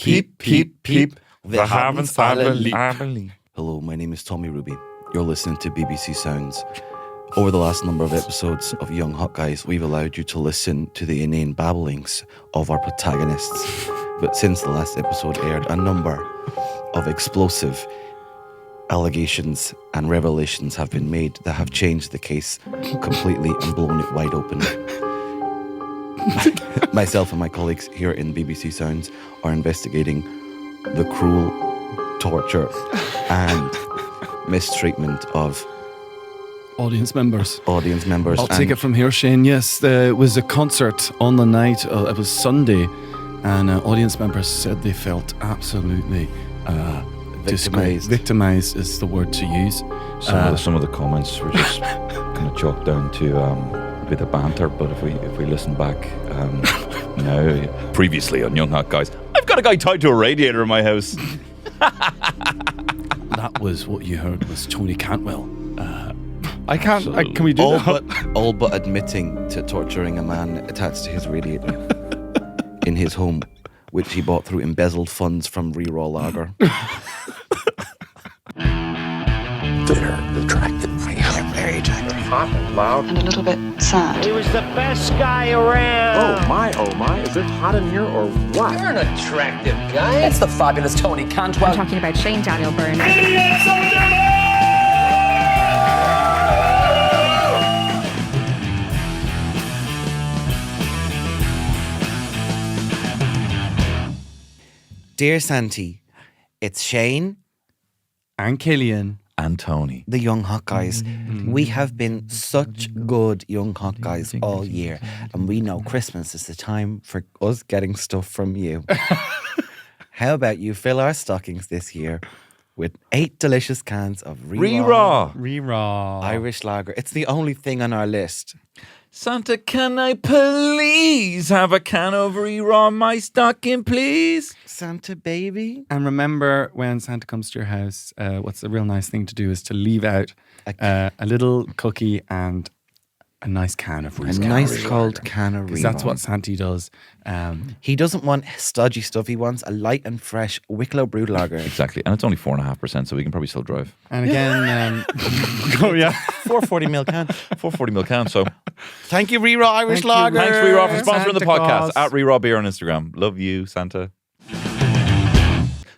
Peep, peep, peep. Wir haben's alle lieb. Hello, my name is Tommy Ruby. You're listening to BBC Sounds. Over the last number of episodes of Young Hot Guys, we've allowed you to listen to the inane babblings of our protagonists. But since the last episode aired, a number of explosive allegations and revelations have been made that have changed the case completely and blown it wide open. Myself and my colleagues here in BBC Sounds are investigating the cruel torture and mistreatment of audience members. I'll take it from here, Shane. Yes, there was a concert on the night. It was Sunday, and audience members said they felt absolutely victimised. Victimised is the word to use. Some of the comments were just kind of chalked down to a bit of banter. But if we listen back now, previously on Young Hot Guys, I've got a guy tied to a radiator in my house. That was what you heard was Tony Cantwell. Can we do that? All but admitting to torturing a man attached to his radiator in his home, which he bought through embezzled funds from Re-Raw Lager. They're attractive. They're very attractive. Hot and loud. And a little bit sad. He was the best guy around. Oh my. Is it hot in here or what? You're an attractive guy. It's the fabulous Tony Cantwell. I'm talking about Shane Daniel Byrne. Dear Santi, it's Shane And Killian. And Tony. the Young Hot Guys. We have been such good Young Hot Guys all year, and we know Christmas is the time for us getting stuff from you. How about you fill our stockings this year with 8 delicious cans of Re-Raw. Re-Raw. Irish lager. It's the only thing on our list. Santa, can I please have a can of Re-Raw in my stocking, please? Santa baby. And remember, when Santa comes to your house, what's a real nice thing to do is to leave out a little cookie and a nice can of Re-Raw. A nice cold can of Because Re-Raw. that's what Santa does. He doesn't want stodgy stuff. He wants a light and fresh Wicklow brewed lager. Exactly. And it's only 4.5%, so we can probably still drive. And again, oh yeah, 440ml can. 440ml can, so Thank you, Re-Raw Irish Thank you. lager. thanks Re-Raw for sponsoring Santa the podcast. Claus. At Re-Raw Beer on Instagram. Love you, Santa.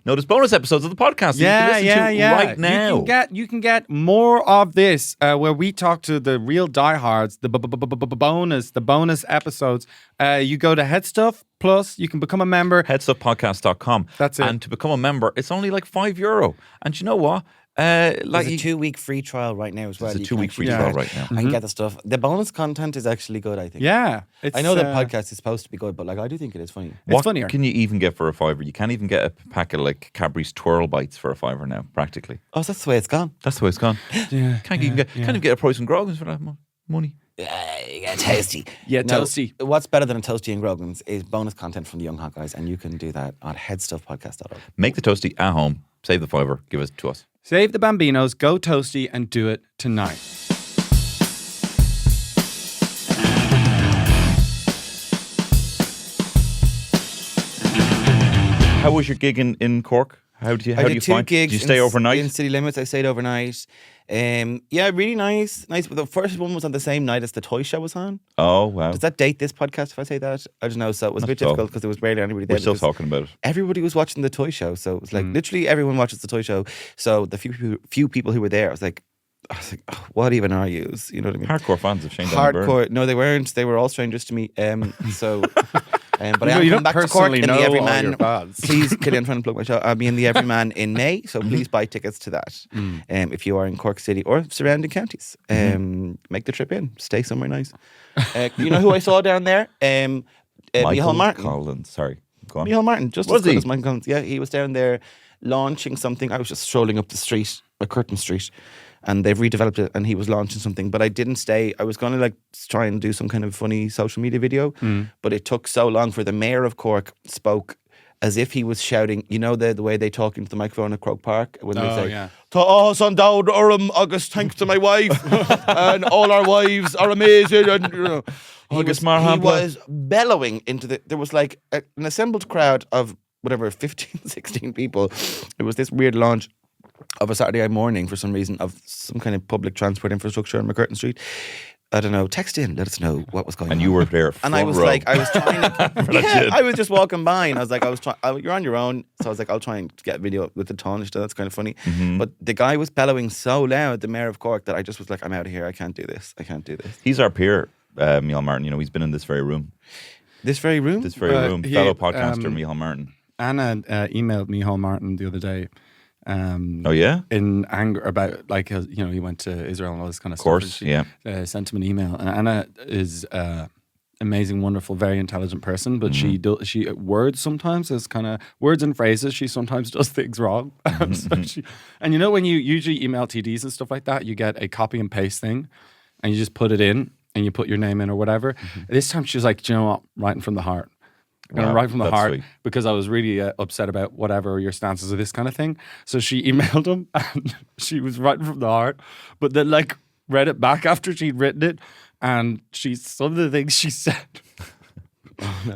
Notice bonus episodes of the podcast that you can listen to right now. You can get more of this where we talk to the real diehards, the bonus episodes. You go to Headstuff Plus, you can become a member. Headstuffpodcast.com. That's it. And to become a member, it's only like €5. And you know what? There's a 2-week free trial right now as well. It's a You 2-week can free actually trial get right now. and get the stuff. The bonus content is actually good, I think. Yeah. I know the podcast is supposed to be good, but I do think it is funny. What funnier. can you even get for a €5? You can't even get a pack of like Cadbury's Twirl Bites for a €5 now, practically. Oh, that's the way it's gone. That's the way it's gone. Yeah. Can't even get a Price and Grogan's for that money. You get toasty. Yeah, No, toasty. What's better than a toasty and Grogan's is bonus content from the Young Hot Guys, and you can do that on headstuffpodcast.org. Make the toasty at home. Save the €5. Give it to us. Save the Bambinos, go toasty, and do it tonight. How was your gig in Cork? How do you I did 2 find? gigs. Did you stay overnight? in City Limits? I stayed overnight. Yeah, really nice. But the first one was on the same night as the toy show was on. Oh wow! Does that date this podcast if I say that? I don't know. So it was a Not bit at all. difficult because there was barely anybody there. We're still because talking about it. Everybody was watching the toy show. So it was like literally everyone watches the toy show. So the few people who were there, I was like, oh, what even are you? You know what I mean? Hardcore fans of Shane Daniel Byrne. Hardcore. No, they weren't. They were all strangers to me. But I am You coming don't back to Cork personally in the know all Everyman. your fans. Please, Killian, trying to plug my show. I'll be in the Everyman in May, so please buy tickets to that. If you are in Cork City or surrounding counties, make the trip in. Stay somewhere nice. You know who I saw down there? Michael Martin. Collins. Sorry, go on. Michael Martin, just Was as good he? as Michael Collins. Yeah, he was down there launching something. I was just strolling up the street, Curtin Street, and they've redeveloped it, and he was launching something, but I didn't stay. I was going to try and do some kind of funny social media video, but it took so long for the mayor of Cork spoke as if he was shouting, you know, the way they talk into the microphone at Croke Park when they say, yeah. "To us on Dowd August, thanks to my wife, and all our wives are amazing," and you know, he was bellowing into there was like an assembled crowd of whatever, 15, 16 people. It was this weird launch of a Saturday morning for some reason of some kind of public transport infrastructure on McCurtain Street. I don't know, text in, let us know what was going on. And you were there and I was row. like, I was trying to, I was just walking by and I was like, you're on your own. So I was like, I'll try and get a video with the Tánaiste. That's kind of funny. But the guy was bellowing so loud, the Mayor of Cork, that I just was like, I'm out of here. I can't do this. He's our peer, Micheál Martin. You know, he's been in this very room. This very room? This very room. Fellow podcaster, Micheál Martin. Anna emailed Micheál Martin the other day. Oh yeah, in anger about like he went to Israel and all this kind of, of course, stuff. Of course, sent him an email. And Anna is amazing, wonderful, very intelligent person, but she words sometimes is kind of words and phrases. She sometimes does things wrong. So and you know when you usually email TDs and stuff like that, you get a copy and paste thing, and you just put it in and you put your name in or whatever. This time she was like, do you know what? Writing from the heart. Right from the heart, sweet. Because I was really upset about whatever your stances of this kind of thing. So she emailed him and she was writing from the heart, but then like read it back after she'd written it, and some of the things she said.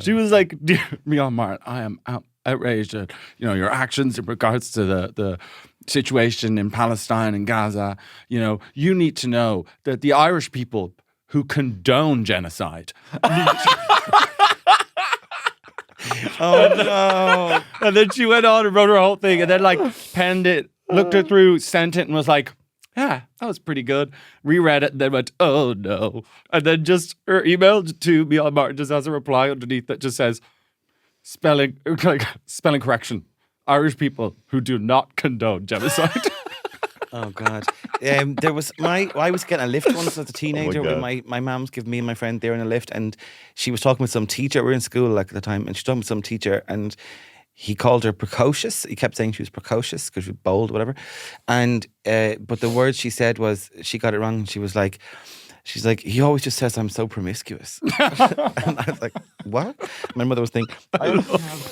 She was like, "Dear Micheál Martin, I am outraged at your actions in regards to the situation in Palestine and Gaza. You need to know that the Irish people who condone genocide." Oh no. And then she went on and wrote her whole thing and then like penned it, looked it through, sent it, and was like, yeah, that was pretty good. Reread it and then went, oh no. And then just her email to Micheál Martin just has a reply underneath that just says, spelling correction. Irish people who do not condone genocide. Oh God! I was getting a lift once as a teenager. When my mum's giving me and my friend there in a lift, and she was talking with some teacher. We were in school like at the time, and she was talking with some teacher, and he called her precocious. He kept saying she was precocious because she was bold, whatever. And but the word she said was, she got it wrong. She's like, he always just says I'm so promiscuous. And I was like, what? My mother was thinking, I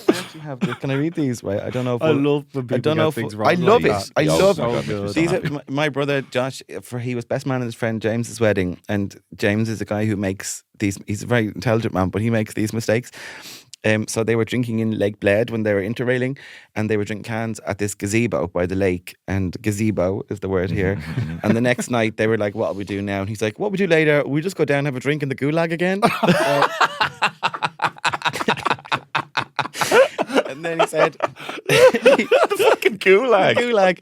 actually have this. Can I read these? Right? I don't know if I love when people get things wrong. I love like it. I love it. These My brother Josh, he was best man at his friend James's wedding, and James is a guy who makes these. He's a very intelligent man, but he makes these mistakes. So they were drinking in Lake Bled when they were interrailing, and they were drinking cans at this gazebo by the lake, and gazebo is the word here. And the next night they were like, what will we do now? And he's like, what we do later? We just go down and have a drink in the gulag again? And then he said, the fucking gulag. Gulag.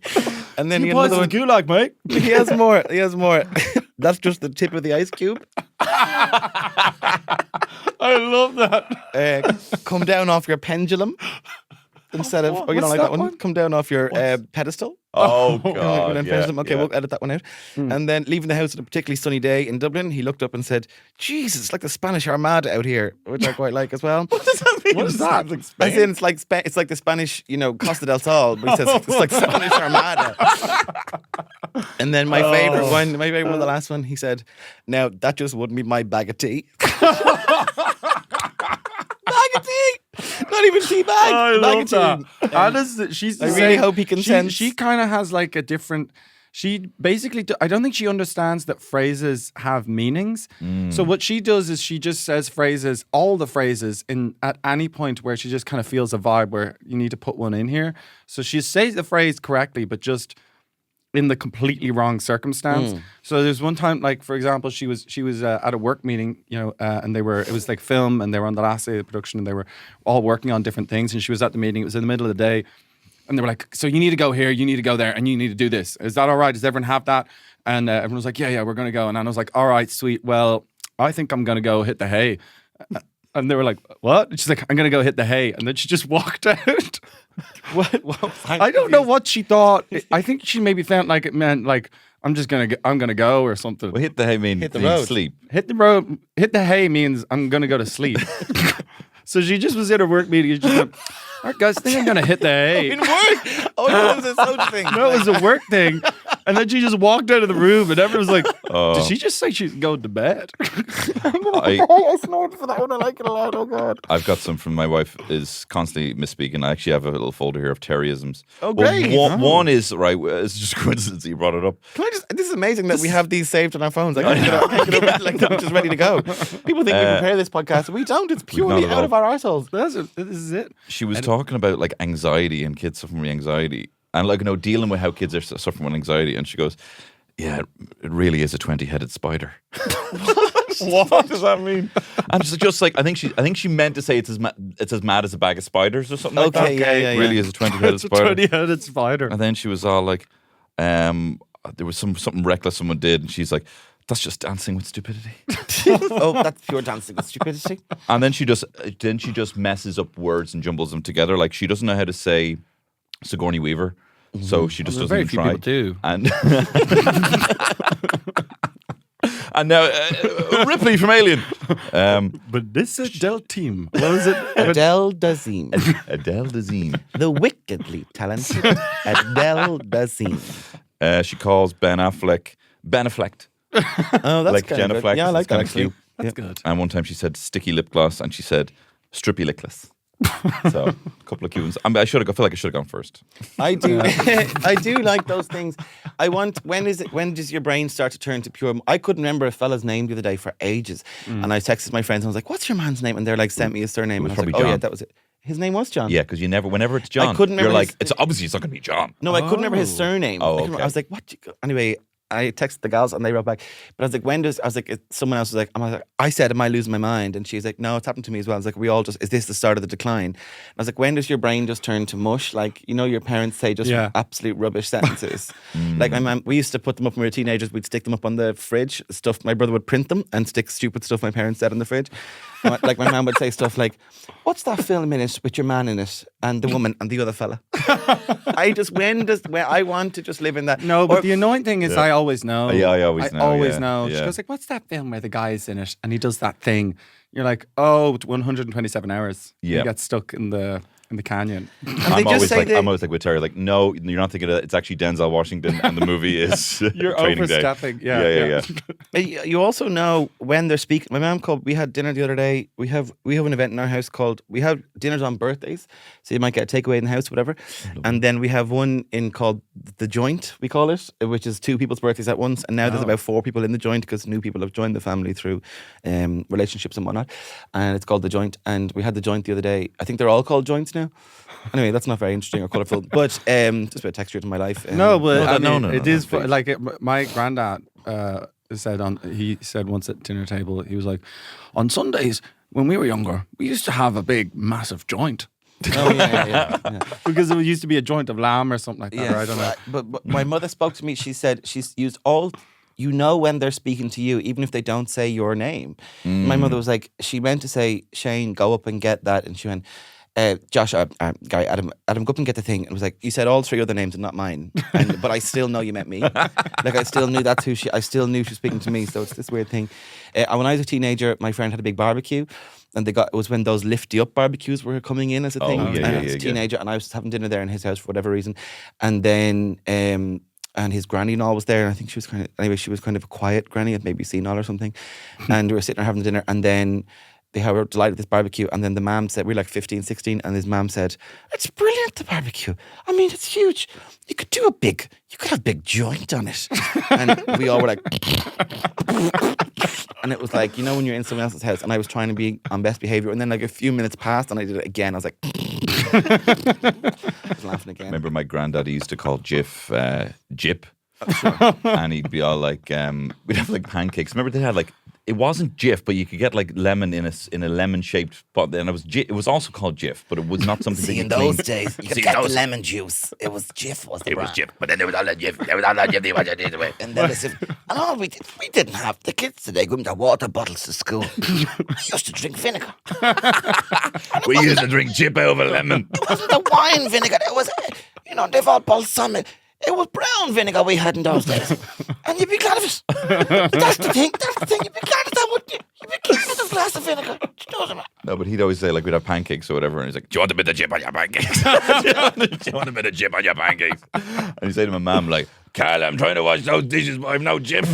And then he had the another one. gulag, mate. He has more. That's just the tip of the ice cube. I love that. Come down off your pendulum instead of. Oh, you don't like that one? Come down off your pedestal. Oh God! Okay, we'll edit that one out. And then leaving the house on a particularly sunny day in Dublin, he looked up and said, "Jesus, it's like the Spanish Armada out here," which I quite like as well. What does that mean? What is that? As in, it's like the Spanish, Costa del Sol, but he says it's like Spanish Armada. And then my favorite one, the last one, he said, "Now that just wouldn't be my bag of tea." Bag of tea. Not even tea bag. I bag love of that. She's I really hope he can sense. She kind of has like a different. She basically, I don't think she understands that phrases have meanings. So what she does is she just says phrases, all the phrases, at any point where she just kind of feels a vibe where you need to put one in here. So she says the phrase correctly, but just in the completely wrong circumstance. So there's one time, like for example, she was at a work meeting, and it was like film, and they were on the last day of the production, and they were all working on different things, and she was at the meeting. It was in the middle of the day, and they were like, "So you need to go here, you need to go there, and you need to do this. Is that all right? Does everyone have that?" And everyone was like, "Yeah, we're going to go." And I was like, "All right, sweet. Well, I think I'm going to go hit the hay." And they were like, "What?" And she's like, "I'm going to go hit the hay." And then she just walked out. What? I don't know what she thought. I think she maybe felt like it meant like I'm gonna go or something. Well, hit the hay means sleep. Hit the road. Hit the hay means I'm gonna go to sleep. So she just was in a work meeting and just went, "All right, guys, I think I'm gonna hit the hay." In work? Oh, it was a social thing. No, it was a work thing. And then she just walked out of the room, and everyone was like, Oh. "Did she just say she's going to bed?" I snorted for that one. I like it a lot. Oh God. I've got some from my wife is constantly misspeaking. I actually have a little folder here of Terryisms. Oh, great. One is, right, it's just coincidence you brought it up. This is amazing that we have these saved on our phones. I can't get over it, like they're just ready to go. People think we prepare this podcast. We don't. It's purely at out all. of our arseholes. This is it. She was talking about like anxiety and kids suffering from anxiety and like, dealing with how kids are suffering from anxiety. And she goes, yeah, it really is a 20-headed spider. What does that mean? And it's just like, I think she meant to say it's as mad as a bag of spiders or something like that. Yeah. Really is a 20-headed It's a spider. 20-headed spider. And then she was all like, there was something reckless someone did, and she's like, that's just dancing with stupidity. Oh, that's pure dancing with stupidity. And then she just messes up words and jumbles them together. Like she doesn't know how to say Sigourney Weaver, so she just doesn't very even few try. people do. And and now Ripley from Alien. But this Adele team, what was it? Adele Dazeem. Adele Dazeem. The wickedly talented Adele Dazeem. She calls Ben Affleck Ben Affleck. Oh, that's Like kind Jenna of Fleck. Yeah, I like It's that kinda actually. cute. That's good. And one time she said sticky lip gloss, and she said strippy lickless. So a couple of cute ones. I feel like I should have gone first. I do. I do like those things. When does your brain start to turn to pure? I couldn't remember a fella's name the other day for ages, and I texted my friends and I was like, "What's your man's name?" And they're like, "Sent me his surname." It was and I was like, probably "Oh yeah, John. that was it." His name was John. Yeah, because whenever it's John, couldn't you're remember like, his- it's obviously not going to be John. No, I couldn't remember his Oh. surname. Oh, I couldn't remember. okay. I was like, "What?" Anyway, I texted the gals and they wrote back. But I was like, someone else was like, I said, am I losing my mind? And she's like, no, it's happened to me as well. I was like, is this the start of the decline? And I was like, when does your brain just turn to mush? Like, your parents say just absolute rubbish sentences. Like my mum, we used to put them up when we were teenagers. We'd stick them up on the fridge. Stuff, my brother would print them and stick stupid stuff my parents said on the fridge. Like my mum would say stuff like, what's that film in it with your man in it and the woman and the other fella? I want to just live in that. No, but the annoying thing is I always know. Yeah, I always know, always yeah, know. She yeah. goes like, what's that film where the guy's in it and he does that thing? You're like, oh, 127 hours. Yeah. He gets stuck in the canyon. I'm always like with Terry, like, no, you're not thinking of it. It's actually Denzel Washington, and the movie is You're Training Day. overstepping. Yeah. You also know when they're speaking. My mom called. We had dinner the other day. We have an event in our house called. We have dinners on birthdays, so you might get a takeaway in the house, whatever. And then we have one called the joint. We call it, which is 2 people's birthdays at once. And now there's about 4 people in the joint because new people have joined the family through relationships and whatnot. And it's called the joint. And we had the joint the other day. I think they're all called joints now. Anyway, that's not very interesting or colourful, but just a bit of texture to my life. No, but no, it is please. like my granddad said once at dinner table, he was like, on Sundays when we were younger, we used to have a big massive joint. Oh, yeah. Because it used to be a joint of lamb or something like that. Or I don't know. But my mother spoke to me. She said she's used all. You know when they're speaking to you, even if they don't say your name. My mother was like, she meant to say, Shane, go up and get that, and she went, Josh, Gary, Adam, go up and get the thing. And it was like, you said all 3 other names and not mine. But I still know you meant me. Like I still knew that's who I still knew she was speaking to me. So it's this weird thing. When I was a teenager, my friend had a big barbecue. And it was when those lifty up barbecues were coming in as a thing. And I was a teenager and I was having dinner there in his house for whatever reason. And then and his granny and all was there. And I think she was kind of a quiet granny, had maybe seen all or something. And we were sitting there having the dinner, and then they were delighted with this barbecue, and then the mom said, we were like 15, 16, and his mom said, it's brilliant, the barbecue. I mean, it's huge. You could have a big joint on it. And we all were like, and it was like, when you're in someone else's house, and I was trying to be on best behaviour, and then like a few minutes passed, and I did it again. I was like, I was laughing again. Remember my granddad used to call Jif Jip. And he'd be all like, we'd have like pancakes. Remember they had like, it wasn't Jif, but you could get like lemon in a lemon shaped pot. And it was also called Jif, but it was not something. See, that in those days, you could get the lemon juice. It was Jif, was the brand. Jif, but then there was all that Jif. There was all that Jif. They wanted to do it. And then they said, we didn't have the kids today going with their water bottles to school. We used to drink vinegar. we used to drink Jip over lemon. It wasn't the wine vinegar. It was, they've all balsamic. It was brown vinegar we had in those days. And you'd be glad of it. That's the thing. You'd be glad of that, wouldn't you? You'd be glad of a glass of vinegar. Do you know what I mean? No, but he'd always say like we'd have pancakes or whatever, and he's like, "Do you want a bit of Jip on your pancakes? Do you want a bit of Jip on your pancakes?" And he'd say to my mum like, Carl, I'm trying to wash those dishes, but I'm no Jim.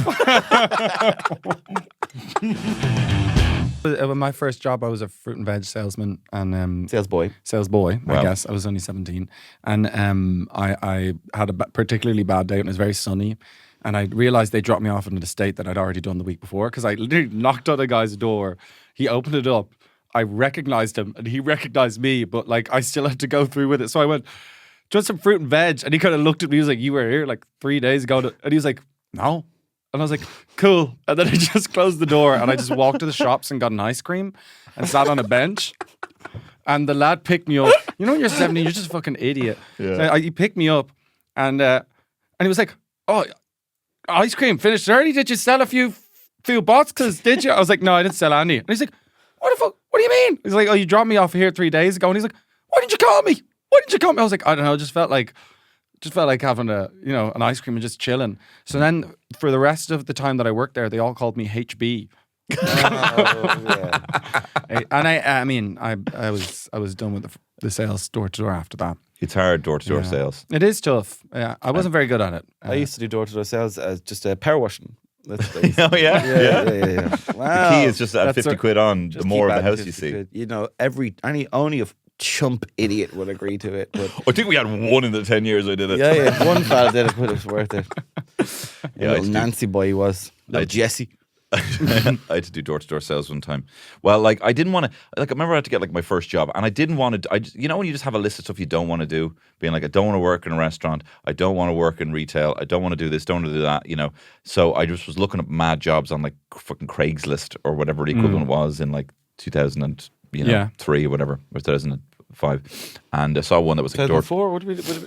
My first job, I was a fruit and veg salesman and Sales boy. sales boy. Wow. I guess I was only 17, and I had a particularly bad day. And it was very sunny, and I realized they dropped me off in an estate that I'd already done the week before because I literally knocked on a guy's door. He opened it up. I recognized him, and he recognized me, but like I still had to go through with it. So I went, "Just some fruit and veg," and he kind of looked at me. He was like, "You were here like 3 days ago," and he was like, "No." And I was like, cool. And then I just closed the door and I just walked to the shops and got an ice cream and sat on a bench. And the lad picked me up. You know, when you're 17, you're just a fucking idiot. Yeah. So he picked me up and he was like, "Oh, ice cream finished early. Did you sell a few boxes? Did you?" I was like, "No, I didn't sell any." And he's like, "What the fuck? What do you mean?" He's like, "Oh, you dropped me off here 3 days ago." And he's like, "Why didn't you call me? Why didn't you call me?" I was like, "I don't know. It just felt like having an ice cream and just chilling." So then for the rest of the time that I worked there, they all called me HB. And I was done with the sales door to door after that. It's hard door-to-door sales. It is tough. Yeah, I wasn't very good at it. I used to do door-to-door sales as just power washing. That's Oh, yeah? yeah. Wow. The key is just add 50 quid on the more of the house you see. Quid. You know, only a chump idiot would agree to it. But I think we had one in the 10 years I did it. yeah, one fella did it, but it was worth it. Yeah, Little Nancy boy he was. Little Jesse. I had to do door-to-door sales one time. Well, like I didn't want to. Like I remember I had to get like my first job, and I didn't want to. You know when you just have a list of stuff you don't want to do, being like, I don't want to work in a restaurant, I don't want to work in retail, I don't want to do this, don't want to do that. You know, so I just was looking up mad jobs on like fucking Craigslist or whatever the equivalent was in like 2003 or whatever, or 2005, and I saw one that was like 2004. What did we?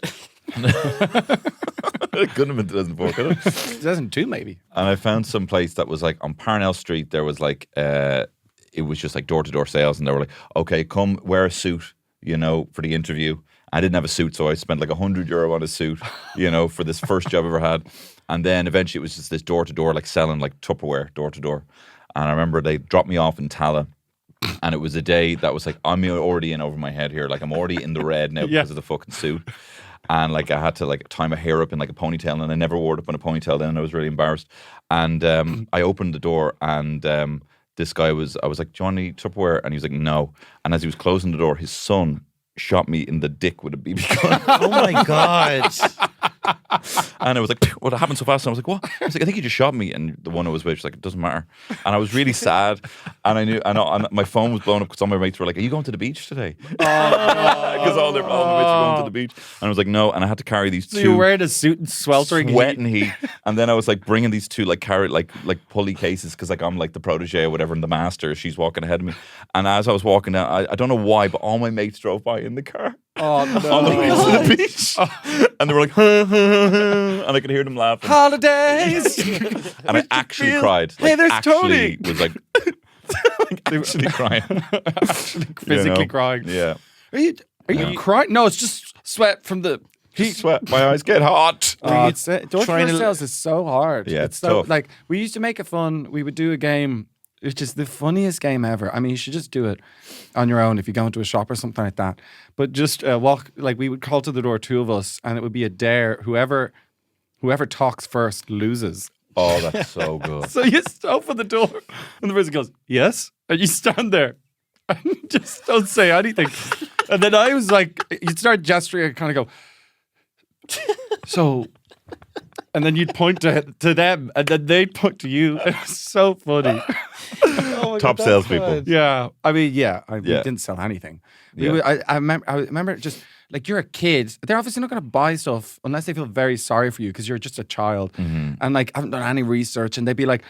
It couldn't have been 2004, could it? 2002 maybe. And I found some place that was like on Parnell Street. There was like it was just like door-to-door sales, and they were like, "Okay, come wear a suit, you know, for the interview." I didn't have a suit, so I spent like €100 on a suit, you know, for this first job I ever had. And then eventually it was just this door-to-door, like selling like Tupperware door-to-door. And I remember they dropped me off in Tala. And it was a day that was like, I'm already in over my head here. Like I'm already in the red now because of the fucking suit. And like I had to like tie my hair up in like a ponytail, and I never wore it up in a ponytail then, and I was really embarrassed. And I opened the door, and this guy I was like, "Do you want any Tupperware?" And he was like, "No." And as he was closing the door, his son shot me in the dick with a BB gun. Oh my god! And I was like, "What happened so fast?" And I was like, "What?" I was like, "I think he just shot me." And the one I was with was like, "It doesn't matter." And I was really sad. And I knew, and my phone was blown up because all my mates were like, "Are you going to the beach today?" Because all my mates were going to the beach. And I was like, "No." And I had to carry these So two. you were wearing a suit and sweltering sweating heat. And then I was like bringing these two like carry like pulley cases because like I'm like the protege or whatever, and the master, she's walking ahead of me. And as I was walking down, I don't know why, but all my mates drove by in the car. Oh no! On the way to the beach. And they were like, and I could hear them laughing. Holidays. And I actually cried. Like, Hey, there's actually Tony. was like, actually crying. Actually physically crying. Yeah. Are you crying? No, it's just sweat from the heat. Sweat. My eyes get hot. Door-to-door sales is so hard. Yeah, it's it's so tough. like we used to make it fun. We would do a game. It's just the funniest game ever. I mean, you should just do it on your own if you go into a shop or something like that. But just walk, like we would call to the door, two of us, and it would be a dare. Whoever talks first loses. Oh, that's so good. So you open the door, and the person goes, "Yes," and you stand there and just don't say anything. And then I was like, you'd start gesturing and kind of go, so. And then you'd point to them, and then they'd point to you. It was so funny. Top salespeople. Yeah, I mean, we Yeah. didn't sell anything. Yeah. I remember just like you're a kid. They're obviously not going to buy stuff unless they feel very sorry for you because you're just a child and like haven't done any research. And they'd be like,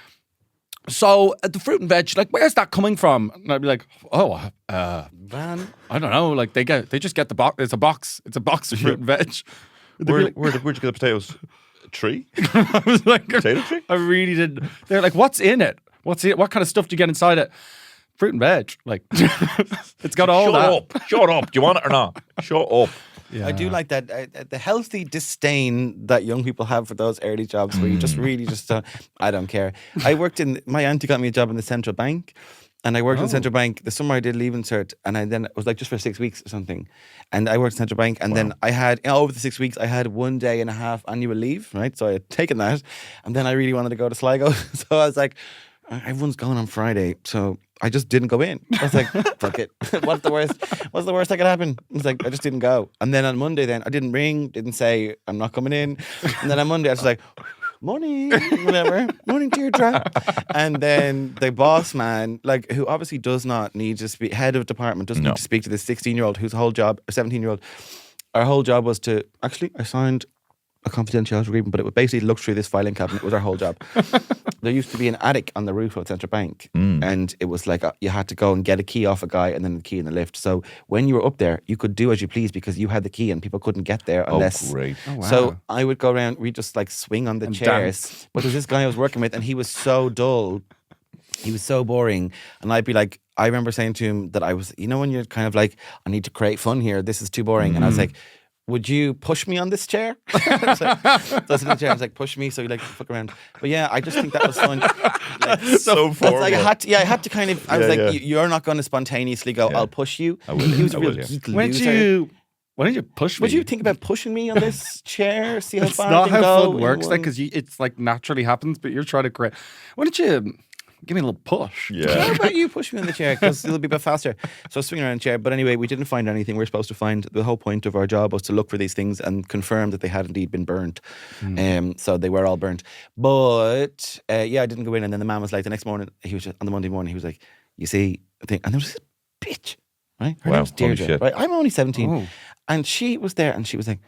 "So the fruit and veg, like where's that coming from?" And I'd be like, "Oh, Van. I don't know. Like they just get the box. It's a box. It's a box of fruit and veg." Where'd you get the potatoes? A tree? I was like, Potato tree? I really didn't. They're like, "What's in it? What's it? What kind of stuff do you get inside it?" Fruit and veg. Like, it's got all that. Shut up. Do you want it or not? Shut up. Yeah. I do like that the healthy disdain that young people have for those early jobs where you just really just I don't care. I worked in my auntie got me a job in the central bank, And I worked in Central Bank. The summer I did leave cert, and then it was like just for 6 weeks or something. And I worked in Central Bank, and then I had, over the 6 weeks, I had 1 day and a half annual leave, right? So I had taken that, and then I really wanted to go to Sligo. So I was like, everyone's going on Friday, so I just didn't go in. I was like, fuck it. What's the worst that could happen? I was like, I just didn't go. And then on Monday, I didn't ring, didn't say I'm not coming in. And then on Monday, I was like, morning, whatever, morning, Deirdre. And then the boss man, like, who obviously does not need to speak, head of department, doesn't need to speak to this 16-year-old whose whole job, or 17-year-old, our whole job was to, actually, I signed a confidentiality agreement, but it would basically look through this filing cabinet. It was our whole job. There used to be an attic on the roof of Central Bank, and it was like you had to go and get a key off a guy and then the key in the lift. So when you were up there, you could do as you please because you had the key and people couldn't get there unless. Oh, great. Oh, wow. So I would go around, we'd just like swing on the chairs. Dance. But there was this guy I was working with, and he was so dull. He was so boring. And I'd be like, I remember saying to him that I was, when you're kind of like, I need to create fun here. This is too boring. And I was like, would you push me on this chair? That's the chair. I was like, push me. So you like fuck around. But yeah, I just think that was fun. Like, So formal. like I had to kind of. I was like, you're not going to spontaneously go. I'll push you. I will. He was a I real will, yeah. geek Why don't you push me? Would you think about pushing me on this chair? See how It's far I not can how go fun in works, one- because it's like naturally happens, but you're trying to create. Why don't you give me a little push? How Yeah. about you push me in the chair because it'll be a bit faster. So I was swinging around the chair. But anyway, we didn't find anything. We were supposed to find, the whole point of our job was to look for these things and confirm that they had indeed been burnt. So they were all burnt. But I didn't go in. And then the man was like, the next morning, on the Monday morning, he was like, you see, and there was this bitch, right? Her Wow, name's holy Deirdre, shit. right? I'm only 17. Oh. And she was there and she was like,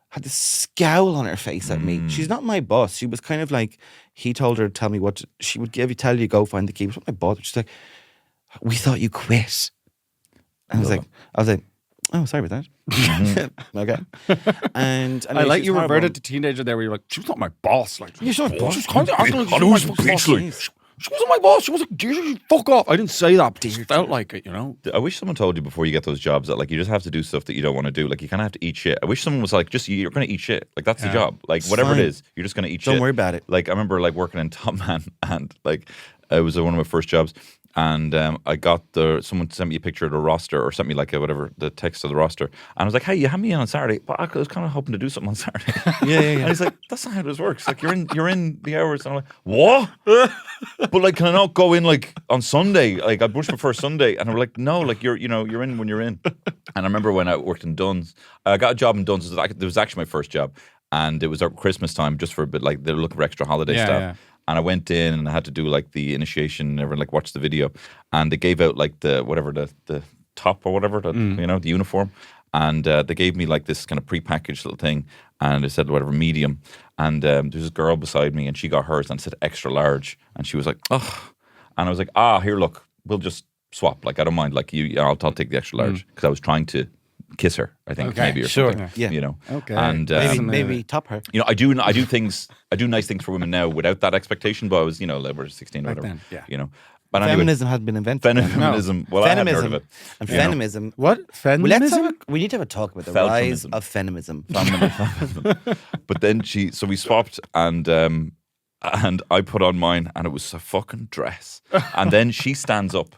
had this scowl on her face at me. She's not my boss. She was kind of like, he told her to tell me she would tell you, go find the key. She's not my boss. She's like, we thought you quit. And I was like, oh, sorry about that. Okay. And I like you horrible. reverted to teenager there where you're like, she was not my boss. Like, You're not my boss. She's kind of acting like I she know was it's my boss. Beachley. She wasn't my boss. She was like, Deirdre, fuck off. I didn't say that, but it felt like it, I wish someone told you before you get those jobs that like you just have to do stuff that you don't want to do. Like you kind of have to eat shit. I wish someone was like, just you're going to eat shit. Like that's the job. Like whatever fine. it is, you're just going to eat shit. Don't worry about it. Like I remember like working in Top Man and like it was one of my first jobs. And I got someone sent me a picture of the roster or sent me like the text of the roster. And I was like, hey, you have me in on Saturday. But I was kind of hoping to do something on Saturday. Yeah. And he's like, that's not how this works. Like you're in the hours. And I'm like, what? But like, can I not go in like on Sunday? Like I booked my first Sunday. And I'm like, no, like you're in when you're in. And I remember when I worked in Dunn's, I got a job in Dunn's. It was actually my first job. And it was at Christmas time just for a bit, like they're looking for extra holiday stuff. Yeah. And I went in and I had to do like the initiation and everyone like watch the video. And they gave out like the top or whatever, the uniform. And they gave me like this kind of prepackaged little thing. And it said whatever, medium. And there was this girl beside me and she got hers and it said extra large. And she was like, oh. And I was like, here, look, we'll just swap. Like, I don't mind. Like, I'll take the extra large. Because I was trying to kiss her, I think, Okay, maybe. Or sure. something, Yeah. You know. Okay. And Maybe top her. I do nice things for women now without that expectation, but I was, like, we're 16 or Back whatever. then, yeah. But anyway, Feminism hadn't been invented. then. feminism. Well, I hadn't heard of Feminism it. and You know. feminism. What? Feminism? We need to have a talk about the rise Felfeminism. of feminism. But then so we swapped and I put on mine and it was a fucking dress. And then she stands up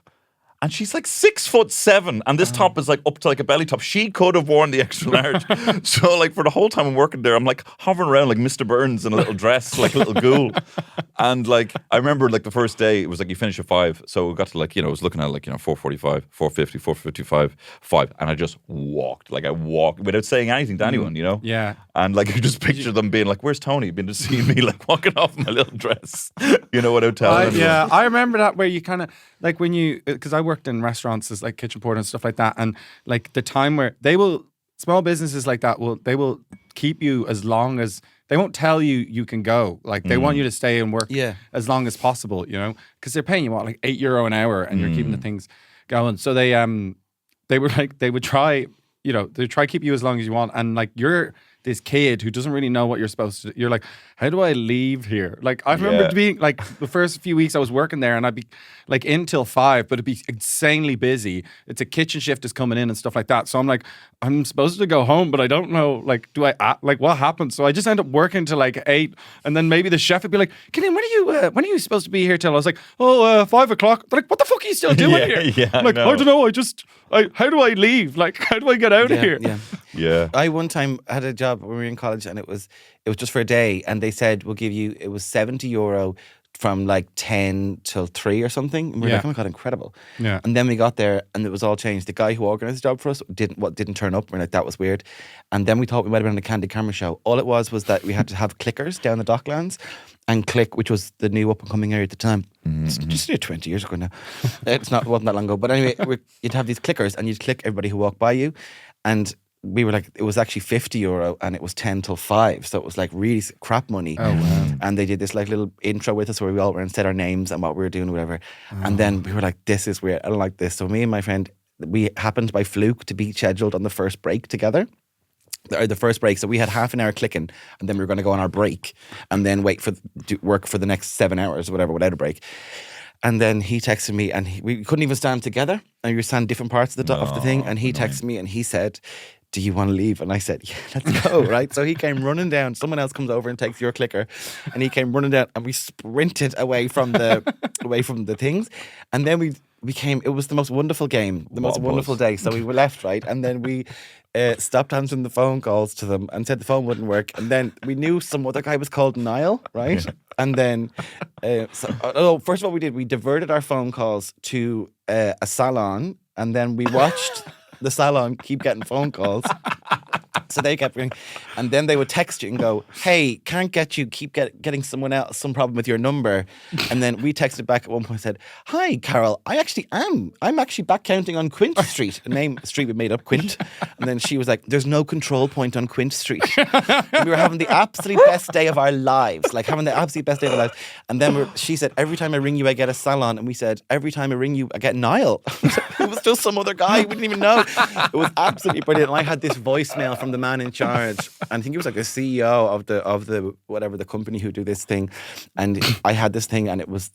and she's like 6'7" and this top is like up to like a belly top. She could have worn the extra large. So like for the whole time I'm working there, I'm like hovering around like Mr. Burns in a little dress, like a little ghoul. And like I remember like the first day it was like you finish at 5. So we got to like, I was looking at like, 4:45, 4:50, 4:55, 5. And I just walked. Like I walked without saying anything to anyone, Yeah. And like I just picture them being like, where's Tony? Been to see me like walking off in my little dress. Without telling anyone. Yeah, I remember that where you kind of like when because I worked in restaurants as like kitchen porter and stuff like that, and like the time where small businesses like that they will keep you as long as they won't tell you can go. Like they want you to stay and work as long as possible, because they're paying you like €8 an hour and you're keeping the things going. So they were like they would try. They try to keep you as long as you want, and like you're this kid who doesn't really know what you're supposed to do. You're like, how do I leave here? Like, I remember being like, the first few weeks I was working there and I'd be like in till 5, but it'd be insanely busy. It's a kitchen shift is coming in and stuff like that. So I'm like, I'm supposed to go home, but I don't know, like, like what happens? So I just end up working till like 8. And then maybe the chef would be like, Killian, when are you supposed to be here till? I was like, 5 o'clock. They're like, what the fuck are you still doing here? Yeah, like, I don't know. How do I leave? Like, how do I get out of here? Yeah. I one time had a job when we were in college, and it was just for a day, and they said we'll give you, it was €70 from like 10 till 3 or something. And we were like, oh my God, incredible. Yeah. And then we got there and it was all changed. The guy who organised the job for us didn't turn up. We're like, that was weird. And then we thought we might have been on a Candid Camera show. All it was that we had to have clickers down the Docklands, and Click, which was the new up and coming area at the time. It's just 20 years ago now. It wasn't that long ago. But anyway, you'd have these clickers and you'd click everybody who walked by you. And we were like, it was actually €50 and it was 10 till 5. So it was like really crap money. Oh, wow. And they did this like little intro with us where we all went and said our names and what we were doing, whatever. And then we were like, this is weird. I don't like this. So me and my friend, we happened by fluke to be scheduled on the first break together. The first break. So we had half an hour clicking and then we were going to go on our break and then wait for work for the next 7 hours or whatever without a break. And then he texted me and we couldn't even stand together. And we were standing different parts of the thing. And he texted me and he said, do you want to leave? And I said, yeah, let's go, right? So he came running down. Someone else comes over and takes your clicker. And he came running down and we sprinted away from the things. And then it was the most wonderful game, the most wonderful day. So we were left, right? And then we stopped answering the phone calls to them and said the phone wouldn't work. And then we knew some other guy was called Niall, right? And then, first of all, we diverted our phone calls to a salon, and then we watched the salon keep getting phone calls. So they kept ringing, and then they would text you and go, hey, can't get you, keep getting someone else, some problem with your number. And then we texted back at one point and said, hi, Carol, I'm actually back counting on Quint Street, a street we made up, Quint. And then she was like, there's no control point on Quint Street. And we were having the absolute best day of our lives, And then she said, every time I ring you, I get a salon. And we said, every time I ring you, I get Niall. It was just some other guy we didn't even know. It was absolutely brilliant. And I had this voicemail from the man in charge, and I think he was like the CEO of the whatever the company who do this thing, and I had this thing, and it was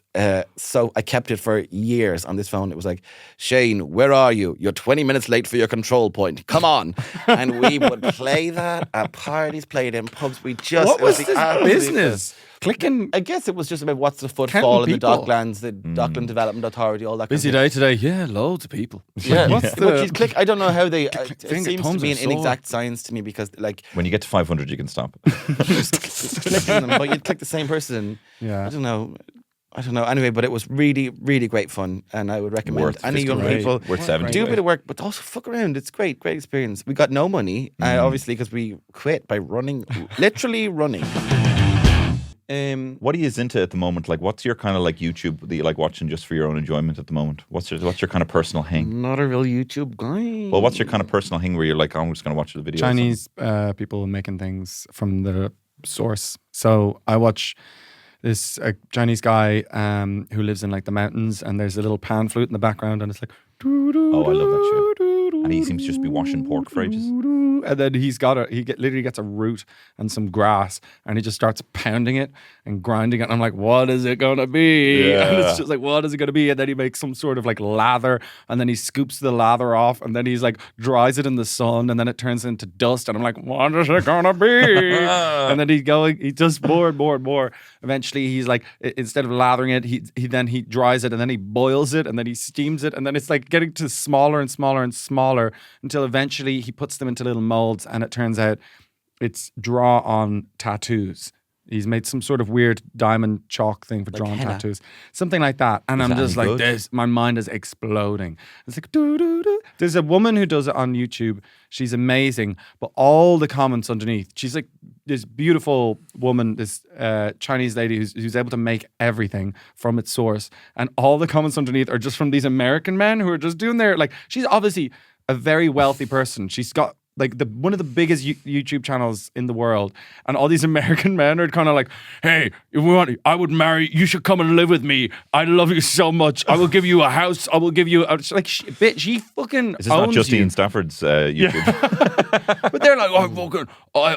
so I kept it for years on this phone. It was like, Shane, where are you? You're 20 minutes late for your control point. Come on. And we would play that at parties, play it in pubs. What was this business? Clicking. I guess it was just about what's the footfall in the Docklands, the Dockland Development Authority, all that. Busy day today. Yeah, loads of people. Yeah. What's But you click. I don't know how they. It finger seems to thumbs be are an sore. inexact science to me because like When you get to 500, you can stop. just clicking them, but you'd click the same person. Yeah. I don't know. Anyway, but it was really, really great fun, and I would recommend Worth any young great. people Worth 70. do a bit of work, but also fuck around. It's great experience. We got no money, obviously, because we quit by running, literally running. What are you into at the moment? Like, what's your kind of like YouTube that you like watching just for your own enjoyment at the moment? What's your kind of personal thing? Not a real YouTube guy. Well, what's your kind of personal thing where you're like, oh, I'm just going to watch the video? Chinese people making things from the source. So I watch this Chinese guy who lives in like the mountains, and there's a little pan flute in the background, and it's like, Oh, I love that shit. And he seems to just be washing pork for ages. And then he literally gets a root and some grass, and he just starts pounding it and grinding it. And I'm like, what is it gonna be? Yeah. And it's just like, what is it gonna be? And then he makes some sort of like lather, and then he scoops the lather off, and then he's like dries it in the sun, and then it turns into dust. And I'm like, what is it gonna be? And then he does more and more and more. Eventually, he's like, instead of lathering it, he dries it, and then he boils it, and then he steams it, and then it's like getting to smaller and smaller and smaller until eventually he puts them into little molds, and it turns out it's draw-on tattoos. He's made some sort of weird diamond chalk thing for Like drawn henna. tattoos. Something like that. And I'm that just any like, good? my mind is exploding. It's like, doo-doo-doo. There's a woman who does it on YouTube. She's amazing. But all the comments underneath, she's like this beautiful woman, this Chinese lady who's able to make everything from its source. And all the comments underneath are just from these American men who are just doing their, like, she's obviously a very wealthy person. She's got like one of the biggest YouTube channels in the world, and all these American men are kind of like, "Hey, if we want, I would marry. You should come and live with me. I love you so much. I will give you a house. I will give you a, like, bitch. She fucking Is this not owns just you." Ian Stafford's YouTube? But they're like, "Oh, fucking,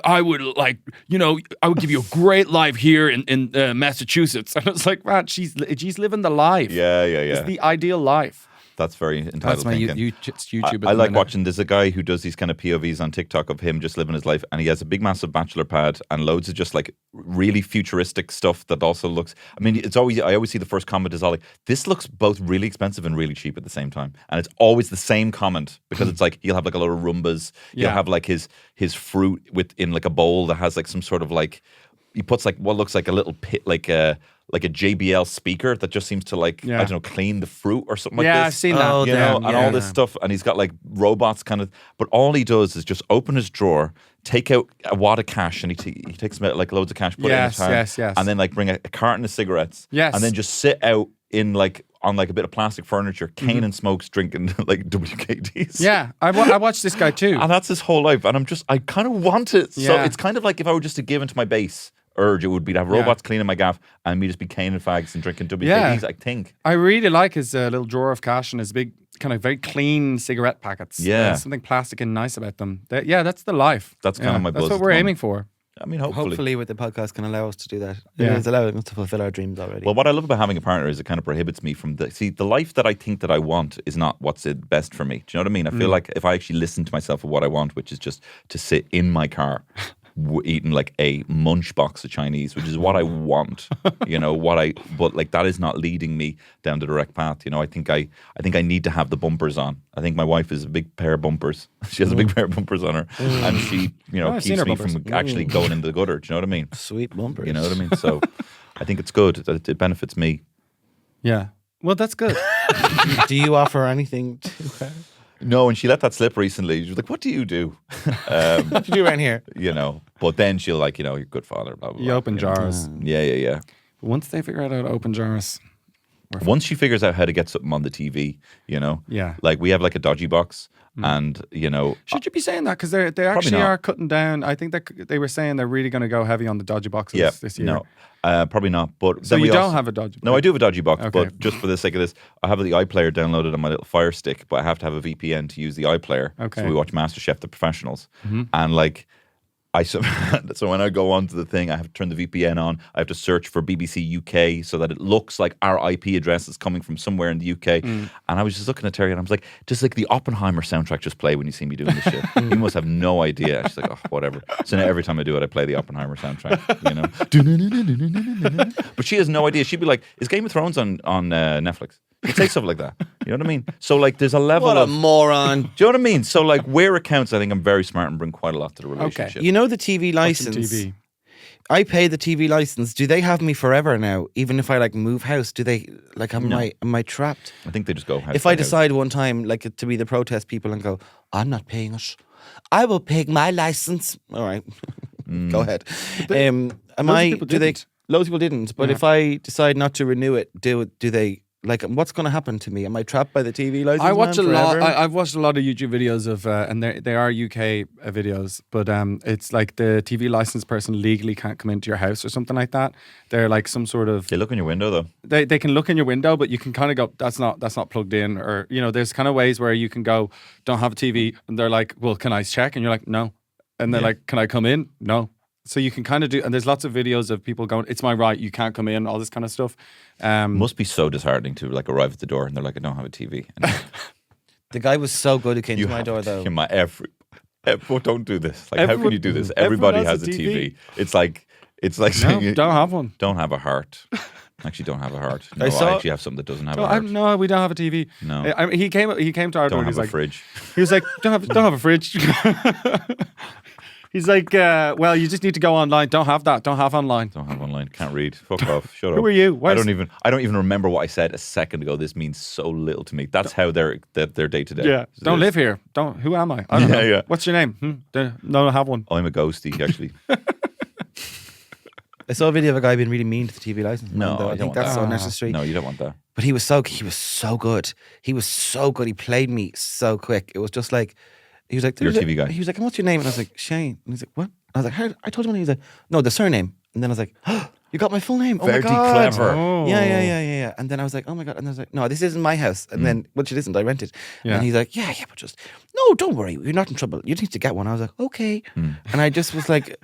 I would like, you know, I would give you a great life here in Massachusetts." And it's like, man, she's living the life. Yeah. It's the ideal life. That's very entitled That's my thinking. YouTube. I like watching. There's a guy who does these kind of POVs on TikTok of him just living his life, and he has a big, massive bachelor pad and loads of just like really futuristic stuff that also looks. I mean, I always see the first comment is all like, "This looks both really expensive and really cheap at the same time," and it's always the same comment because it's like he'll have like a lot of Roombas. He'll have like his fruit in like a bowl that has like some sort of like he puts like what looks like a little pit like a JBL speaker that just seems to like I don't know clean the fruit or something like this. Yeah, I've seen that. You know, and all this stuff, and he's got like robots kind of. But all he does is just open his drawer, take out a wad of cash, and he takes like loads of cash, put it in his hand, yes, and then like bring a carton of cigarettes, and then just sit out in like on like a bit of plastic furniture, cane and smokes, drinking like WKDs. Yeah, I watched this guy too, and that's his whole life. And I kind of want it. So Yeah. it's kind of like if I were just to give into my base urge, it would be to have robots cleaning my gaff and me just be caning fags and drinking WKDs, I think. I really like his little drawer of cash and his big kind of very clean cigarette packets. Yeah. There's something plastic and nice about them. That's the life. That's kind of my buzz. That's what at we're the aiming moment. for. I mean, hopefully. With the podcast can allow us to do that. Yeah. It's allowing us to fulfill our dreams already. Well, what I love about having a partner is it kind of prohibits me from the life that I think that I want is not what's best for me. Do you know what I mean? I feel like if I actually listen to myself of what I want, which is just to sit in my car eating like a munch box of Chinese, which is what I want, you know, but like that is not leading me down the direct path. You know, I think I need to have the bumpers on. I think my wife is a big pair of bumpers. She has a big pair of bumpers on her, and she, you know, I've seen keeps her me bumpers. from actually going into the gutter. Do you know what I mean? Sweet bumpers. You know what I mean? So I think it's good that it benefits me. Yeah. Well, that's good. Do you offer anything to her? No, and she let that slip recently. She was like, "What do you do?" What do you do around here? You know, but then she'll like, you know, you're a good father. Blah blah. You blah, open know. jars. Yeah. Once they figure out how to open jars. Once she figures out how to get something on the TV, you know, Yeah. like we have like a dodgy box, and you know, Should you be saying that? Because they actually not. are cutting down. I think that they were saying they're really going to go heavy on the dodgy boxes this year. no, probably not. But So then you we don't also- have a dodgy box? No, I do have a dodgy box, Okay. but just for the sake of this, I have the iPlayer downloaded on my little Fire Stick, but I have to have a VPN to use the iPlayer. Okay. So we watch MasterChef: The Professionals, and like. So when I go onto the thing, I have to turn the VPN on. I have to search for BBC UK so that it looks like our IP address is coming from somewhere in the UK. And I was just looking at Terry and I was like, does like the Oppenheimer soundtrack just play when you see me doing this shit? You must have no idea. She's like, oh, whatever. So now every time I do it, I play the Oppenheimer soundtrack, you know? But she has no idea. She'd be like, is Game of Thrones on Netflix? You'd say stuff like that. You know what I mean? So like there's a level What a of... moron. Do you know what I mean? So like where it counts, I think I'm very smart and bring quite a lot to the relationship. You know the TV Watching license? TV. I pay the TV license. Do they have me forever now? Even if I like move house, do they like am I trapped? I think they just go... house If by I house. decide one time like to be the protest people and go, I'm not paying it. I will pay my license. All right. Go ahead. Am loads I of people do they didn't. loads of people didn't, but Yeah. if I decide not to renew it, do they like what's going to happen to me? Am I trapped by the TV license? I watch a man, lot. forever? I've watched a lot of YouTube videos of, and they are UK videos, but it's like the TV license person legally can't come into your house or something like that. They're like some sort of They look in your window though. they can look in your window, but you can kind of go, that's not plugged in, or you know, there's kind of ways where you can go, don't have a TV, and they're like, well, can I check? And you're like, no, and they're like, can I come in? No. So you can kind of do, and there's lots of videos of people going, it's my right, you can't come in, all this kind of stuff. Must be so disheartening to like arrive at the door and they're like, I don't have a TV. And The guy was so good who came to my have door to though. in my well, don't do this. Like, how can Everyone- you do this? everyone Everybody has has a a TV. TV. It's like No, saying you don't have one. don't have a heart. Actually, don't have a heart. No, I, saw- actually have something that doesn't have No, a heart. no, we don't have a TV. No. He came to our door. Don't He's have a like, fridge. he was like, don't have a fridge. He's like, well, you just need to go online. Don't have that. Don't have online. Don't have online. Can't read. Fuck off. Shut up. Who are you? I don't even remember what I said a second ago. This means so little to me. That's how their day to day. Yeah, don't live here. Don't. Who am I? I don't know. Yeah. What's your name? No, I don't have one. I'm a ghosty, actually. I saw a video of a guy being really mean to the TV license. No, man, though. I I don't think want that's that. unnecessary. No, you don't want that. But he was so good. He was so good. He played me so quick. It was just like He was like, You're a TV guy. He was like, and what's your name? And I was like, Shane. And he's like, what? I was like, how? I told you when. He was like, no, the surname. And then I was like, oh, you got my full name. Oh Very my God. clever. Oh. Yeah. And then I was like, oh my God. And I was like, no, this isn't my house. And then, which it isn't, I rented. Yeah. And he's like, yeah, but just, no, don't worry. You're not in trouble. You need to get one. I was like, okay. And I just was like,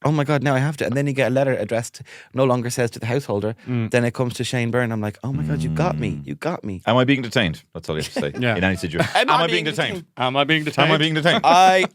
oh my God, now I have to. And then you get a letter addressed, no longer says to the householder. Then it comes to Shane Byrne. I'm like, oh my God, you got me. You got me. Am I being detained? That's all you have to say. Yeah. In any situation. Am I being detained? Am I being detained? Am I being detained? I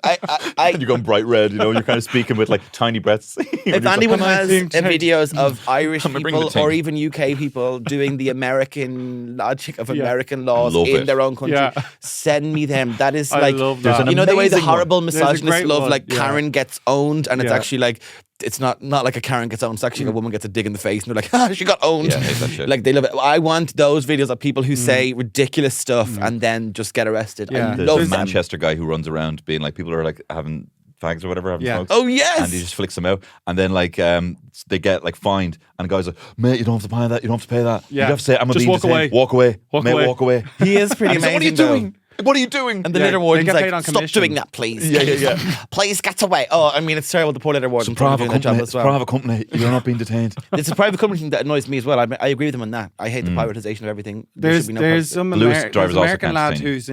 You're going bright red, you're kind of speaking with like tiny breaths. if anyone has being detained? videos of Irish Am I being people detained? or even UK people doing the American logic of American laws Love in it. their own country, Yeah. send me them. That is I like, love There's that. an you know the way the amazing one. horrible There's a misogynist great love, one, like yeah. Karen gets owned, and it's Yeah. actually like, it's not like a Karen gets owned. It's actually a woman gets a dig in the face, and they're like, ah, she got owned. Yeah, I hate that shit. Like they love it. I want those videos of people who say ridiculous stuff and then just get arrested. Yeah. I There's love a them. Manchester guy who runs around being like, people are like having fags or whatever, having Yeah. smokes. Oh yes. And he just flicks them out. And then like they get like fined. And the guy's like, mate, you don't have to pay that. You don't have to pay that. Yeah. You have to say, I'm Just being walk detained. away. Walk away. Walk Mate, away. walk away. He is pretty And he's like, amazing. what are you though. doing? What are you doing? And the Yeah, litter they warden's get like, paid on stop commission. doing that, please. Yeah. Please get away. Oh, I mean, it's terrible. The poor litter warden It's a private doing their job company. as It's a well. private company. You're not being detained. It's a private company thing that annoys me as well. I agree with him on that. I hate the privatization of everything. There There's should be no there's private- some Lewis there's drivers an also American can't lad detain you. who's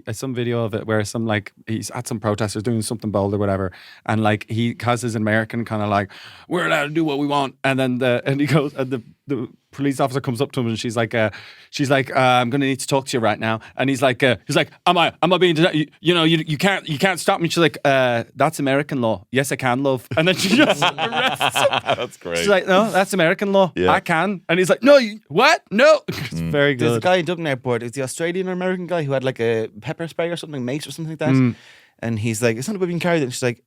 in some video of it where some like he's at some protesters doing something bold or whatever, and like he has his American kind of like, we're allowed to do what we want, and then he goes and the police officer comes up to him and she's like I'm gonna need to talk to you right now, and he's like am I being you can't stop me. She's like that's American law. Yes, I can, love. And then she just arrests him. That's great. She's like, no, that's American law. Yeah. I can. And he's like, no, what? No. It's very There's a good. guy in Dublin Airport. It's the Australian or American guy who had like a pepper spray or something, mace or something like that. And he's like, it's not about being carried. And she's like,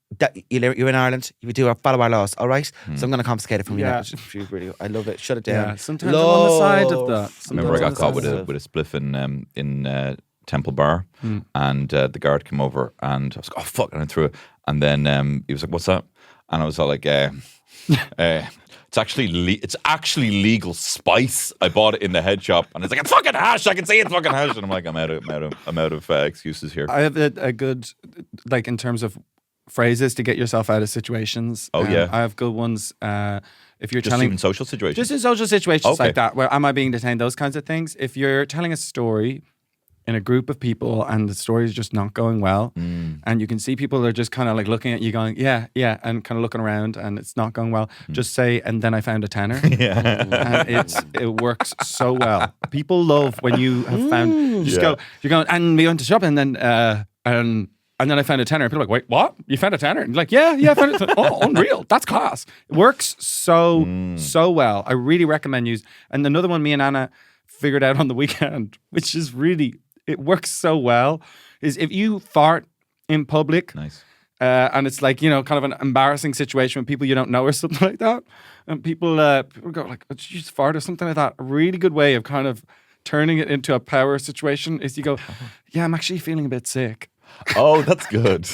you're in Ireland. You do follow our laws, all right? So I'm going to confiscate it from you. Yeah. now. She's really, I love it. Shut it down. Yeah, sometimes I'm on the side of that. I remember I got Sometimes caught I'm with on the a spliff in Temple Bar, and the guard came over, and I was like, "Oh fuck!" and I threw it, and then he was like, "What's that?" And I was all like, "It's actually legal spice. I bought it in the head shop," and it's like, "It's fucking hash. I can say it's fucking hash." And I'm like, "I'm out of excuses here." I have a good, like in terms of phrases to get yourself out of situations. Oh, yeah. I have good ones. If you're Just telling in social situations. just in social situations Okay. like that, where am I being detained? Those kinds of things. If you're telling a story in a group of people and the story is just not going well, and you can see people are just kind of like looking at you going, yeah, and kind of looking around and it's not going well, just say, and then I found a tenner. And it works so well. People love when you have found, you're going, and we went to shop and then, and then I found a tenner. People are like, wait, what? You found a tenner? And you're like, yeah, I found it. Oh, unreal. That's class. It works so well. I really recommend use. And another one me and Anna figured out on the weekend, which is really, it works so well, is if you fart in public, Nice. and it's like, kind of an embarrassing situation with people you don't know or something like that, and people go like, oh, did you just fart or something like that? A really good way of kind of turning it into a power situation is you go, yeah, I'm actually feeling a bit sick. Oh, that's good.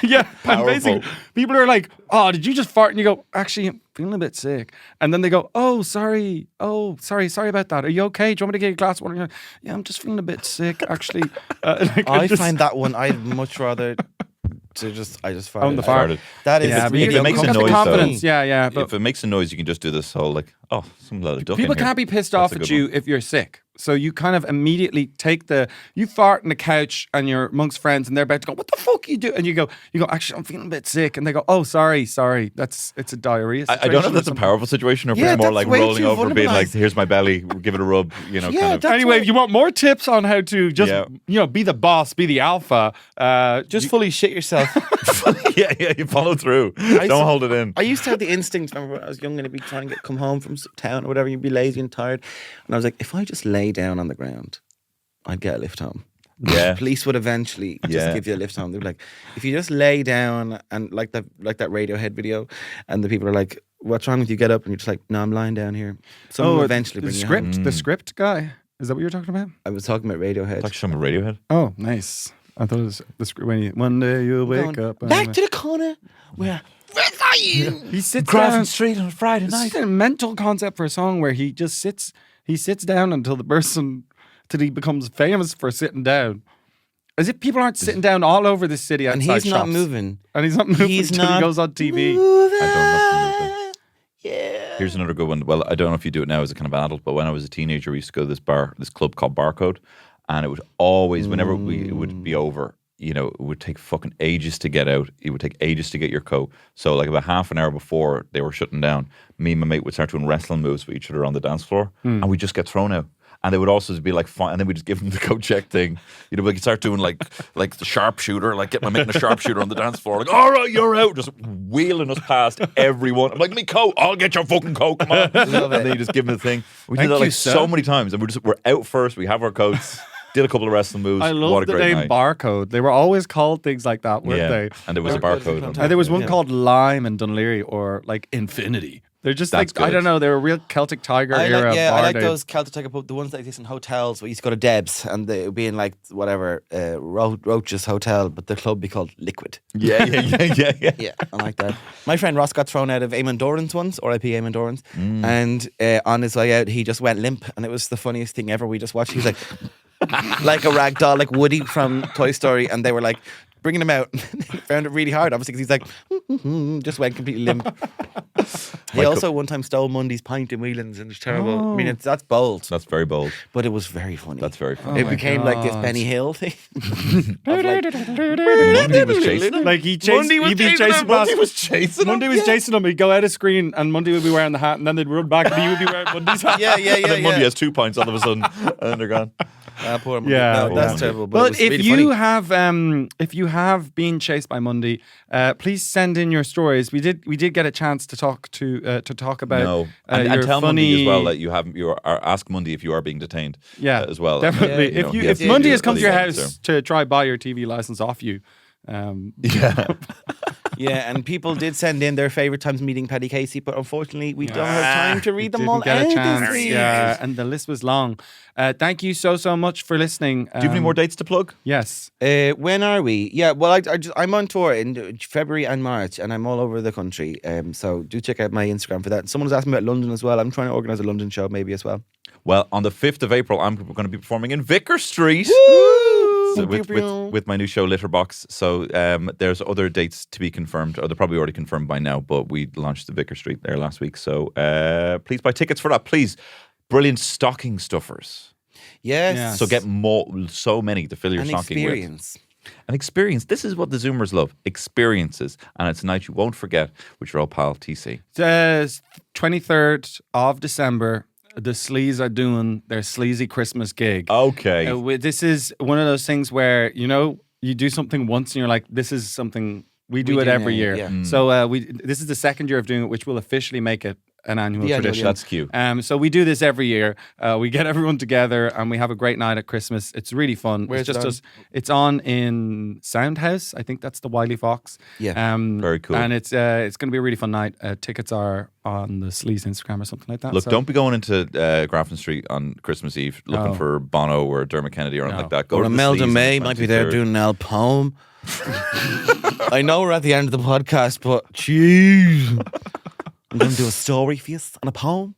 Yeah, and Powerful. basically people are like, oh, did you just fart? And you go, actually, I'm feeling a bit sick. And then they go, oh, sorry about that. Are you okay? Do you want me to get a glass of water? And you're like, yeah, I'm just feeling a bit sick, actually. I find that one, I'd much rather I just farted. Own the fart. Farted. That is Yeah, but if you it makes a got the noise, though. confidence. Yeah, but If it makes a noise, you can just do this whole like, oh, some lot of duck in people here. can't be pissed That's off a at good you one. if you're sick. So you kind of immediately take you fart on the couch and you're amongst friends and they're about to go, what the fuck you do? And you go, actually, I'm feeling a bit sick. And they go, oh, sorry. It's a diarrhea I don't know if that's a powerful situation or if Yeah, it's more that's like way rolling too over, being like, vulgarised. here's my belly, give it a rub, kind of. that's Anyway, right. if you want more tips on how to just, be the boss, be the alpha, Just fully shit yourself. yeah, you follow through. Don't hold it in. I used to have the instinct, remember when I was young and I'd be trying to come home from town or whatever, you'd be lazy and tired. And I was like, if I just lay down on the ground, I'd get a lift home. Yeah. Police would eventually just Yeah. give you a lift home. They'd be like, if you just lay down and like that Radiohead video, and the people are like, what's wrong with you? Get up. And you're just like, no, I'm lying down here. Someone will eventually the bring you script, home. the script guy. Is that what you're talking about? I was talking about Radiohead. Like some Radiohead. Oh, nice. I thought it was the script when one day you'll wake Going, up. and- back to the corner where are you? he sits Grafton down. Street on a Friday This night. is a mental concept for a song where he just sits down until he becomes famous for sitting down. As if people aren't sitting down all over the city outside And he's not shops. moving. And he's not moving He's until he not goes on TV. Yeah. Here's another good one. Well, I don't know if you do it now as a kind of adult, but when I was a teenager, we used to go to this club called Barcode, and it would always, whenever it would be over, you know, it would take fucking ages to get out. It would take ages to get your coat. So like about half an hour before they were shutting down, me and my mate would start doing wrestling moves with each other on the dance floor, and we'd just get thrown out. And they would also be like, fine, and then we just give them the coat check thing. You know, we could start doing like the sharpshooter, like get my mate in a sharpshooter on the dance floor. Like, all right, you're out. Just wheeling us past everyone. I'm like, me coat, I'll get your fucking coat, come on. And then you just give them the thing. We did that like so many times. And we're out first, we have our coats, did a couple of wrestling moves. I love what a the great name night. Barcode. They were always called things like that, weren't they? And there was a barcode. And there was one called Lime and Dunleary, or like Infinity. They're just That's like, I good. don't know, they're a real Celtic Tiger era I bar like name. those Celtic Tiger pub, the ones like this in hotels where you used to go to Deb's and they would be in like whatever Roach's hotel, but the club be called Liquid. Yeah. Yeah, I like that. My friend Ross got thrown out of Eamon Doran's once, RIP Eamon Doran's, and on his way out he just went limp, and it was the funniest thing ever. We just watched. He was like a rag doll, like Woody from Toy Story, and they were like bringing him out. He found it really hard, obviously, because he's like just went completely limp. He also one time stole Mundy's pint in Whelan's, and it's terrible. I mean, that's bold, That's very bold. but it was very funny. That's very funny. It became like this God. Benny Hill thing. Mundy was chasing him. Like he'd be chasing Mundy was chasing him. Monday was chasing him. He'd go out of screen, and Monday would be wearing the hat, and then they'd run back, and he would be wearing Monday's hat. Yeah. And then Mundy has 2 pints all of a sudden, and they're gone. Poor Mundy. Yeah, No, that's Mundy. terrible. But Well, it was if really you funny. if you have been chased by Monday, please send in your stories. We did get a chance to talk about No, and your tell funny, Monday as well that you haven't. Ask Monday if you are being detained. As well. definitely. You know, he has If to Monday do has come to your other things house to try buy your TV license off you, Yeah. Yeah, and people did send in their favourite times meeting Paddy Casey, but unfortunately we don't have time to read them didn't all get out a this chance. week. Yeah, and the list was long. Thank you so much for listening. Do you have any more dates to plug? Yes. When are we? Yeah, well, I'm on tour in February and March, and I'm all over the country. So do check out my Instagram for that. Someone was asking me about London as well. I'm trying to organise a London show maybe as well. Well, on the 5th of April, I'm going to be performing in Vicar Street. So with my new show Litterbox. So there's other dates to be confirmed, or they're probably already confirmed by now, but we launched the Vicar Street there last week. So please buy tickets for that. Please. Brilliant stocking stuffers. Yes. Yes. So get so many to fill your An stocking experience. with. An experience. This is what the Zoomers love. Experiences. And it's a night you won't forget with your old pal TC. 23rd of December. The Sleaze are doing their sleazy Christmas gig. Okay. This is one of those things where, you know, you do something once and you're like, this is something we do it every now, year. yeah. So this is the second year of doing it, which will officially make it an annual Yeah, tradition. That's cute. So we do this every year. We get everyone together and we have a great night at Christmas. It's really fun. Where's it's it just us. It's on in Soundhouse. I think that's the Wiley Fox. Yeah. Very cool. And it's going to be a really fun night. Tickets are on the Sleaze Instagram or something like that. Look, So- don't be going into Grafton Street on Christmas Eve looking No. for Bono or Dermot Kennedy or anything like that. Go Or to the Imelda Sleaze on May the might be there 23rd. doing an Al poem. I know we're at the end of the podcast, but jeez. I'm going to do a story for you and a poem.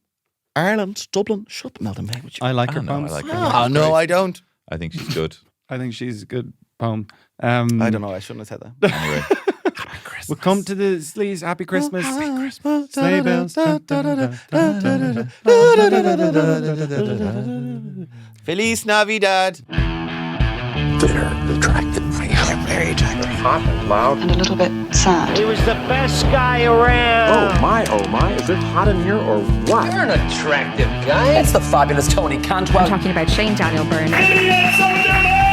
Ireland, Dublin. Shut up, Imelda May. Would you? I like I her don't know, I poems. like her. Oh, no, I don't. I think she's good. I think she's a good poem. I don't know. I shouldn't have said that. Anyway. We'll come to the Sleaze. Happy Christmas. Sleigh bells. Da, da, da, da, da, da, da. Feliz Navidad. They're attractive. Very attractive. Hot and loud. And a little bit sad. He was the best guy around. Oh my, is it hot in here or what? You're an attractive guy. It's the fabulous Tony Cantwell. I'm talking about Shane Daniel Byrne. Killian, Sundermann!